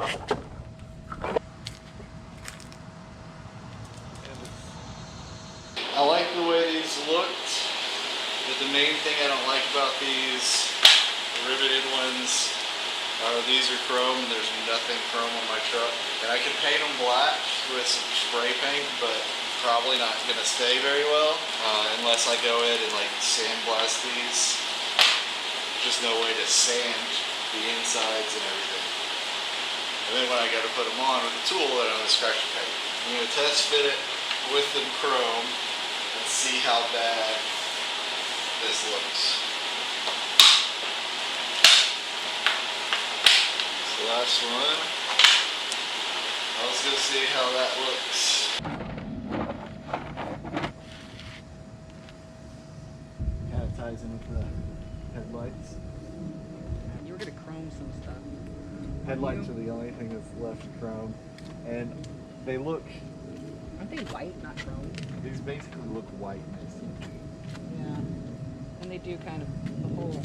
I like the way these looked, but the main thing I don't like about these riveted ones are these are chrome and there's nothing chrome on my truck. And I can paint them black with some spray paint, but probably not going to stay very well unless I go in and like sandblast these. There's just no way to sand the insides and everything. And then when I go to put them on with the tool, then I'm going to scratch the paint. I'm going to test fit it with them chrome and see how bad this looks. So last one. Let's go see how that looks. Kind of ties in with the headlights. You were gonna chrome some stuff. Headlights are the only thing that's left chrome, and they look. Aren't they white, not chrome? These basically look white. Yeah, and they do kind of the whole.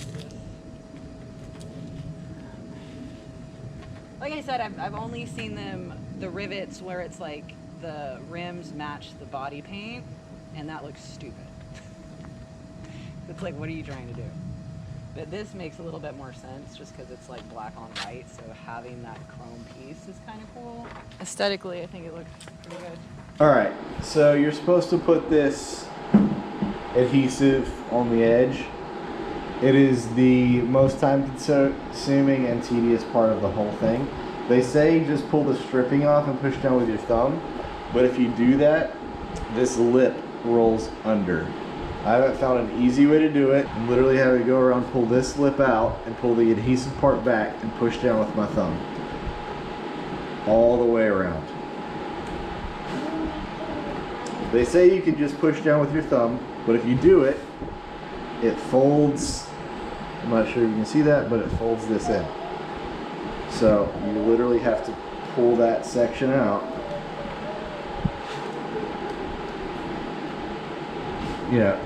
Like I said, I've only seen them, the rivets where it's like the rims match the body paint, and that looks stupid. It's like, what are you trying to do? But this makes a little bit more sense just because it's like black on white, so having that chrome piece is kind of cool. Aesthetically, I think it looks pretty good. Alright, so you're supposed to put this adhesive on the edge. It is the most time consuming and tedious part of the whole thing. They say just pull the stripping off and push down with your thumb, but if you do that, this lip rolls under. I haven't found an easy way to do it. I'm literally having to go around, pull this lip out, and pull the adhesive part back and push down with my thumb. All the way around. They say you can just push down with your thumb, but if you do it, it folds. I'm not sure if you can see that, but it folds this in. So you literally have to pull that section out. Yeah.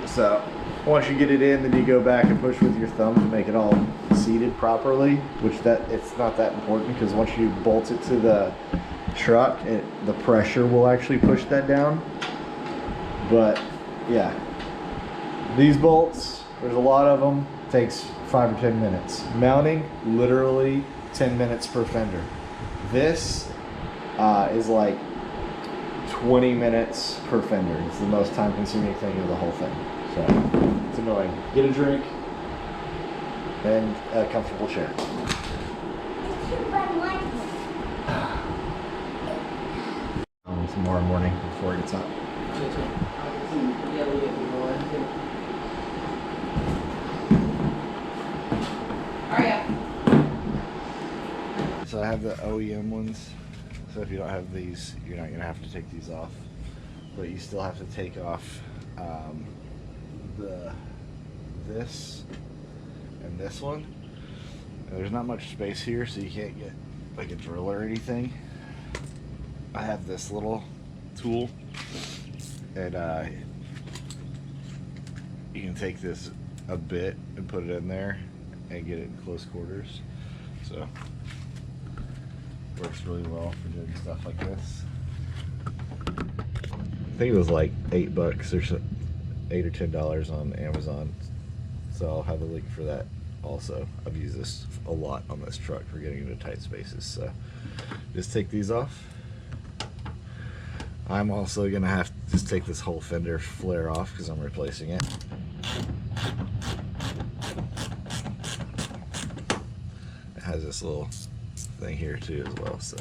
So once you get it in, then you go back and push with your thumb to make it all seated properly, which it's not that important because once you bolt it to the truck, the pressure will actually push that down. But yeah, these bolts, there's a lot of them, takes 5 or 10 minutes. Mounting, literally 10 minutes per fender. This is like 20 minutes per fender. It's the most time consuming thing of the whole thing. So it's annoying. Get a drink and a comfortable chair. Tomorrow morning before it gets hot. So I have the OEM ones. So if you don't have these, you're not gonna have to take these off, but you still have to take off this and this one. And there's not much space here, so you can't get like a drill or anything. I have this little tool, and you can take this a bit and put it in there and get it in close quarters. So works really well for doing stuff like this. I think it was like $8 or $8 or $10 on Amazon, so I'll have a link for that also. I've used this a lot on this truck for getting into tight spaces. So just take these off. I'm also gonna have to just take this whole fender flare off because I'm replacing it. It has this little thing here too as well, so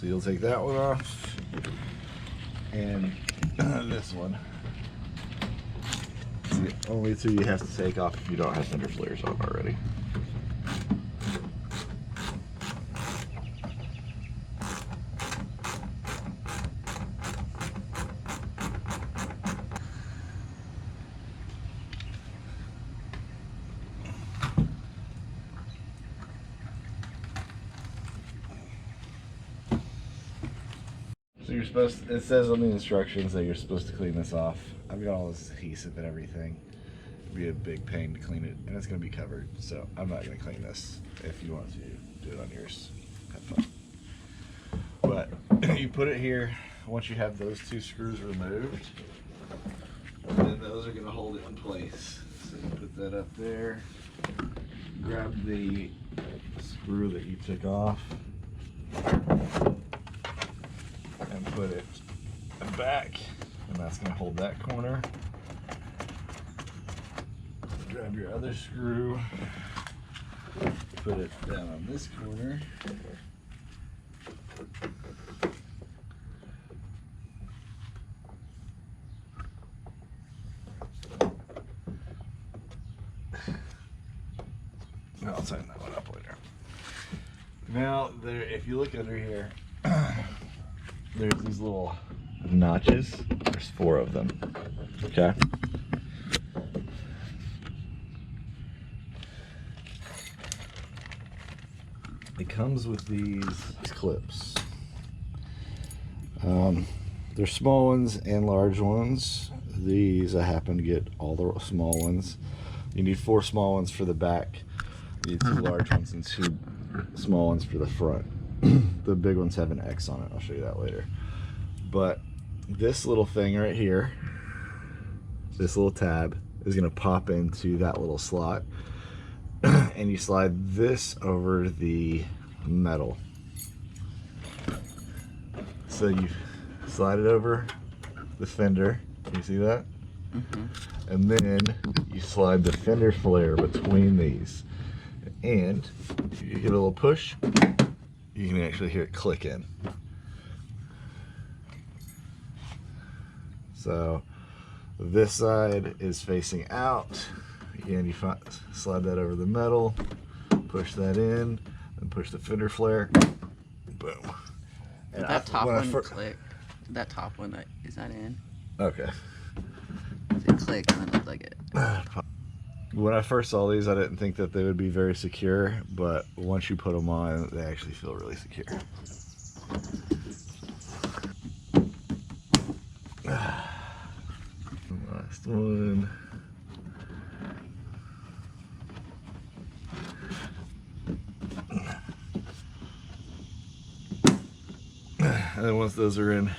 you'll take that one off, and this one. It's the only two you have to take off if you don't have fender flares on already. So you're supposed to, it says on the instructions that you're supposed to clean this off. I've got all this adhesive and everything. It'd be a big pain to clean it, and it's going to be covered, so I'm not going to clean this. If you want to do it on yours, have fun. But you put it here. Once you have those two screws removed, then those are going to hold it in place. So you put that up there, grab the screw that you took off, and put it back, and that's going to hold that corner. Grab your other screw, put it down on this corner. I'll tighten that one up later. Now, there, if you look under here, there's these little notches. There's 4 of them. Okay. It comes with these clips. There's small ones and large ones. These I happen to get all the small ones. You need 4 small ones for the back. You need 2 large ones and 2 small ones for the front. The big ones have an X on it. I'll show you that later. But this little thing right here, this little tab, is going to pop into that little slot. And you slide this over the metal. So you slide it over the fender. Can you see that? Mm-hmm. And then you slide the fender flare between these. And you give it a little push, you can actually hear it click in. So this side is facing out. Again, you slide that over the metal, push that in, and push the fender flare. Boom. And that top one click. That top one, is that in? Okay. It clicked and it looked like it. When I first saw these, I didn't think that they would be very secure, but once you put them on, they actually feel really secure. Last one. And then once those are in,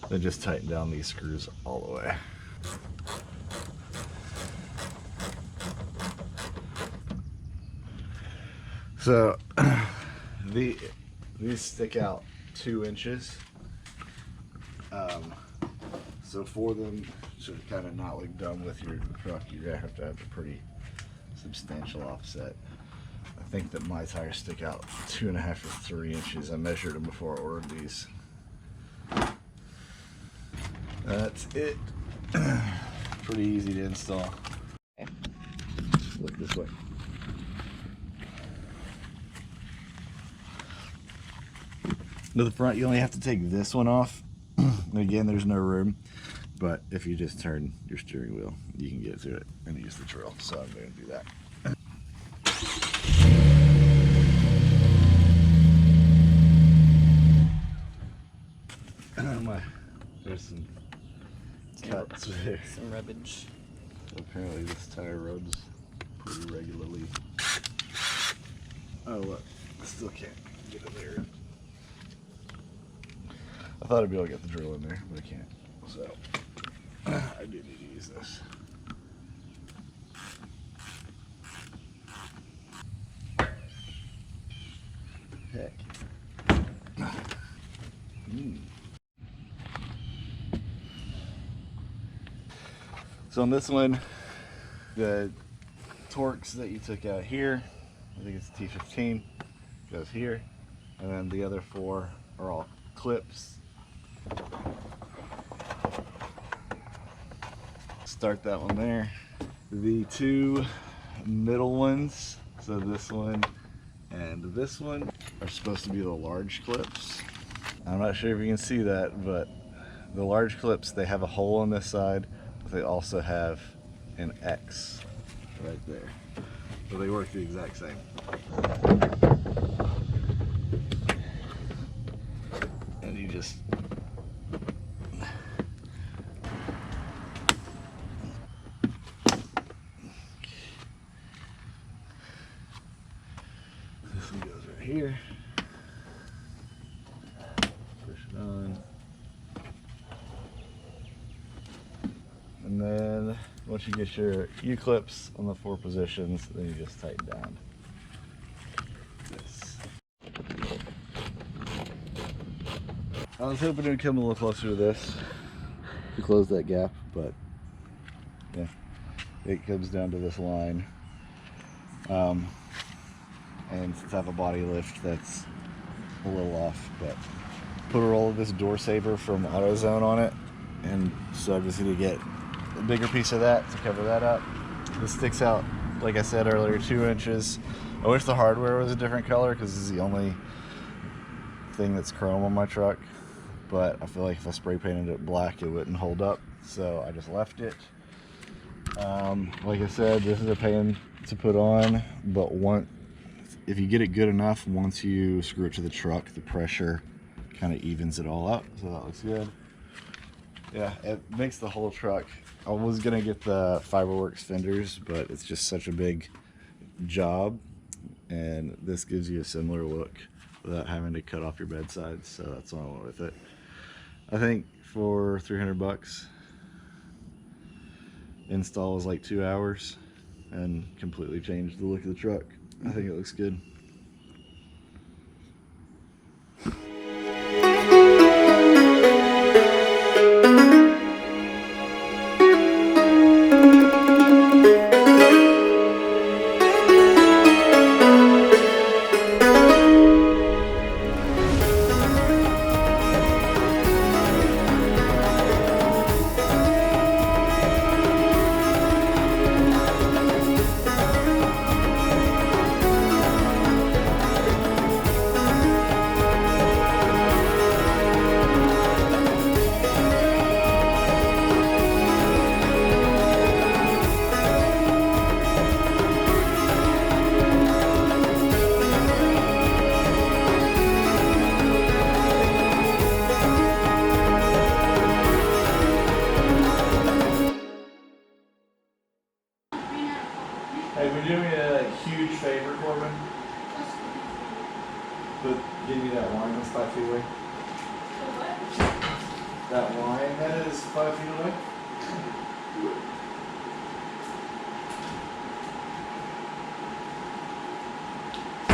then just tighten down these screws all the way. So these stick out 2 inches. So for them to kind of not look dumb with your truck, you're gonna have to have a pretty substantial offset. I think that my tires stick out 2.5 or 3 inches. I measured them before I ordered these. That's it. Pretty easy to install. Look this way. To the front, you only have to take this one off. Again, there's no room, but if you just turn your steering wheel, you can get to it and use the drill. So I'm going to do that. There's some cuts there. Some rubbage. Apparently this tire rubs pretty regularly. Oh look, I still can't get it there. I thought I'd be able to get the drill in there, but I can't. So I do need to use this. Heck. So on this one, the Torx that you took out here, I think it's T15, goes here, and then the other 4 are all clips. Start that one there. The 2 middle ones, so this one and this one, are supposed to be the large clips. I'm not sure if you can see that, but the large clips, they have a hole on this side, but they also have an X right there. So they work the exact same. And you just then once you get your U-clips on the 4 positions, then you just tighten down this. I was hoping it would come a little closer to this to close that gap, but yeah, it comes down to this line. And since I have a body lift, that's a little off, but put a roll of this door saver from AutoZone on it, and so I'm just going to get a bigger piece of that to cover that up. This sticks out, like I said earlier, 2 inches. I wish the hardware was a different color because this is the only thing that's chrome on my truck, but I feel like if I spray painted it black it wouldn't hold up, so I just left it. Like I said, this is a pain to put on, but if you get it good enough, once you screw it to the truck, the pressure kind of evens it all out, so that looks good. Yeah, it makes the whole truck. I was gonna get the Fiberworks fenders, but it's just such a big job, and this gives you a similar look without having to cut off your bed sides, so that's why I went with it. I think for 300 bucks, install was like 2 hours and completely changed the look of the truck. I think it looks good. Hey, would you do me a huge favor, Corbin? But give me that line that's 5 feet away. That line that is 5 feet away.